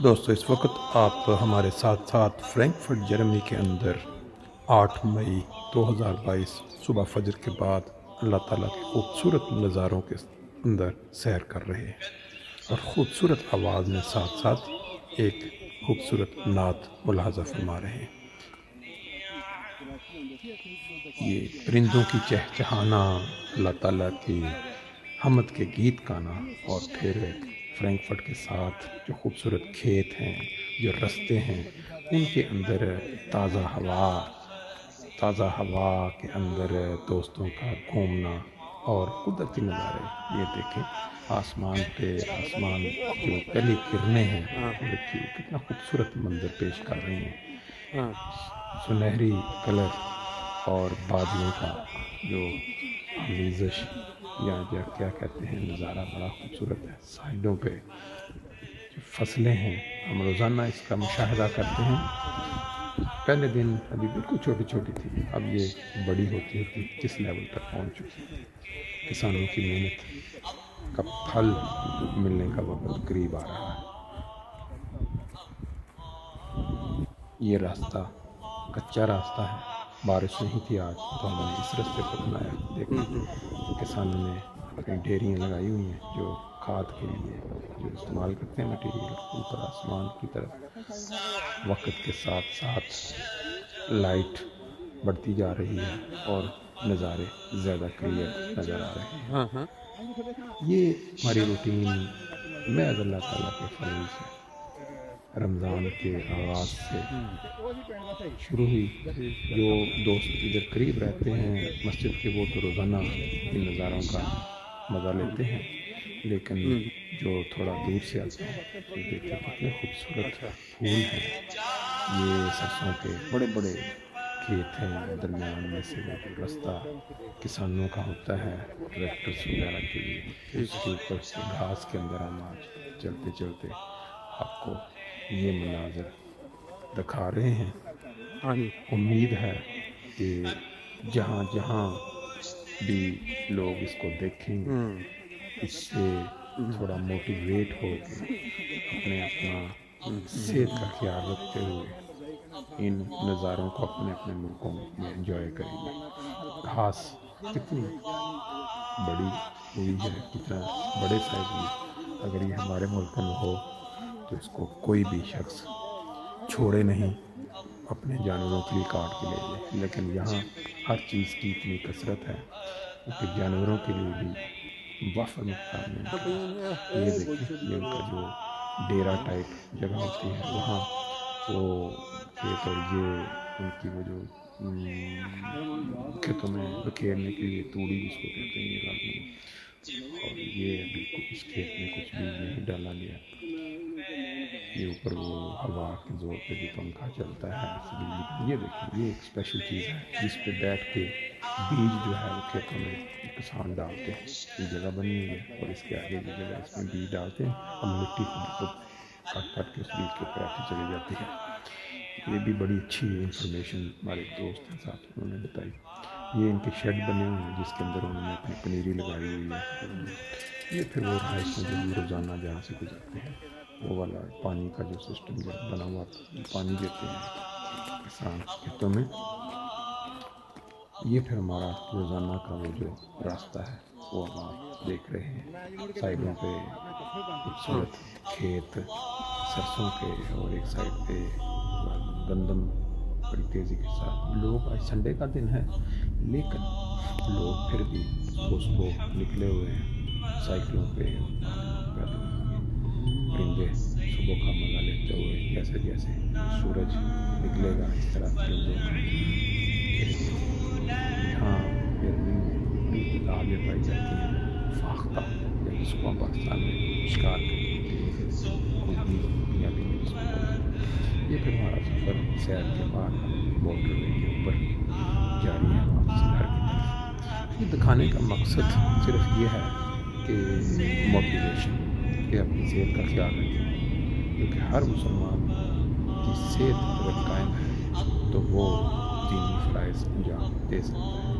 دوستو اس وقت آپ ہمارے ساتھ ساتھ فرینکفرٹ جرمنی کے اندر 8 مئی 2022 صبح فجر کے بعد اللہ تعالیٰ کے خوبصورت نظاروں کے اندر سیر کر رہے ہیں اور خوبصورت آواز میں ساتھ ساتھ ایک خوبصورت نعت ملاحظہ فرما رہے ہیں۔ یہ پرندوں کی چہچہانا، اللہ تعالیٰ کی حمد کے گیت گانا اور پھر فرینکفرٹ کے ساتھ جو خوبصورت کھیت ہیں، جو رستے ہیں، ان کے اندر تازہ ہوا کے اندر دوستوں کا گھومنا اور قدرتی نظارے۔ یہ دیکھیں آسمان جو پہلی کرنیں ہیں کتنا خوبصورت منظر پیش کر رہی ہیں، سنہری کلر اور بادلوں کا جو آمیزش یا کیا کہتے ہیں نظارہ بڑا خوبصورت ہے۔ سائڈوں پہ جو فصلیں ہیں، ہم روزانہ اس کا مشاہدہ کرتے ہیں۔ پہلے دن ابھی بالکل چھوٹی چھوٹی تھی، اب یہ بڑی ہوتی ہوتی کس لیول تک پہنچ چکی ہے۔ کسانوں کی محنت کا پھل ملنے کا وقت قریب آ رہا ہے۔ یہ راستہ کچا راستہ ہے، بارش نہیں تھی آج تو ہم نے اس راستے کو بنایا۔ دیکھیں کسانوں نے اپنی ڈھیریاں لگائی ہوئی ہیں جو کھاد کے لیے جو استعمال کرتے ہیں مٹیریل، اوپر آسمان کی طرف وقت کے ساتھ ساتھ لائٹ بڑھتی جا رہی ہے اور نظارے زیادہ کلیئر نظر آ رہے ہیں۔ یہ ہماری روٹین محض اللہ تعالیٰ کے فضل سے رمضان کے آغاز سے شروع ہوئی۔ جو دوست ادھر قریب رہتے ہیں مسجد کے وہ تو روزانہ ان نظاروں کا مزہ لیتے ہیں، لیکن جو تھوڑا دور سے آتے ہیں تو دیکھتے ہیں کتنے خوبصورت پھول ہیں۔ یہ سرسوں کے بڑے بڑے کھیت ہیں، درمیان میں سے وہ رستہ کسانوں کا ہوتا ہے ٹریکٹرز وغیرہ کے لیے، اس کے اوپر سے گھاس کے اندر ہم آج چلتے چلتے آپ کو یہ مناظر دکھا رہے ہیں۔ امید ہے کہ جہاں جہاں بھی لوگ اس کو دیکھیں گے اس سے تھوڑا موٹیویٹ ہو کے اپنا صحت کا خیال رکھتے ہوئے ان نظاروں کو اپنے اپنے ملکوں میں انجوائے کریں گے۔ گھاس کتنی بڑی ہوئی ہے، کتنا بڑے سائز میں، اگر یہ ہمارے ملک میں ہو تو اس کو کوئی بھی شخص چھوڑے نہیں، اپنے جانوروں کے لیے کاٹ کے لے جائے، لیکن یہاں ہر چیز کی اتنی کثرت ہے کہ جانوروں کے لیے بھی وافر مقدار میں۔ یہ دیکھیں یہ ان کا جو ڈیرا ٹائپ جگہ ہوتی ہے، وہاں وہ کھیت اور یہ ان کی وہ جو کھیتوں میں بکھیرنے کے لیے توڑی جس کو کہتے ہیں، یہ لازمی، اور یہ بالکل اس کھیت میں کچھ بھی نہیں ڈالا گیا۔ یہ اوپر وہ ہوا کے زور پہ جو پنکھا چلتا ہے، یہ دیکھیں یہ ایک اسپیشل چیز ہے جس پہ بیٹھ کے بیج جو ہے وہ کھیتوں میں کسان ڈالتے ہیں۔ یہ جگہ بنی ہوئی ہے اور اس کے آگے جو جگہ اس میں بیج ڈالتے ہیں اور مٹی خود کٹ کٹ کے اس بیج کے اوپر آتی چلی جاتی ہے۔ یہ بھی بڑی اچھی انفارمیشن ہمارے دوست ہیں ساتھ انہوں نے بتائی۔ یہ ان کے شیڈ بنے ہوئے ہیں جس کے اندر انہوں نے اپنی پنیری لگائی ہوئی ہے۔ یہ پھر وہ رہائش میں جو ہم روزانہ جہاں سے گزرتے ہیں وہ والا پانی کا جو سسٹم بنا ہوا پانی دیتے ہیں کسان کھیتوں میں۔ یہ پھر ہمارا روزانہ کا وہ جو راستہ ہے وہ ہم آپ دیکھ رہے ہیں، سائڈوں پہ خوبصورت کھیت سرسوں کے اور ایک سائڈ پہ گندم بڑی تیزی کے ساتھ۔ لوگ آج سنڈے کا دن ہے لیکن لوگ پھر بھی صبح نکلے ہوئے ہیں سائیکلوں پہ، پرندے صبح کا مزہ لیتے ہوئے، جیسے جیسے سورج نکلے گا اس طرح پرندوں کا یہاں گرمی میں بالکل آگے پائی جاتی ہیں فاختہ، جس کو پاکستان میں شکار کرتے ہیں۔ شہر کے بعد بارڈر وے کے اوپر جاری ہے واپس گھر کی طرف۔ یہ دکھانے کا مقصد صرف یہ ہے کہ موٹیویشن، کہ اپنی صحت کا خیال رکھیں، کیونکہ ہر مسلمان کی صحت اگر قائم ہے تو وہ دینی فرائض انجام دے سکتا ہے۔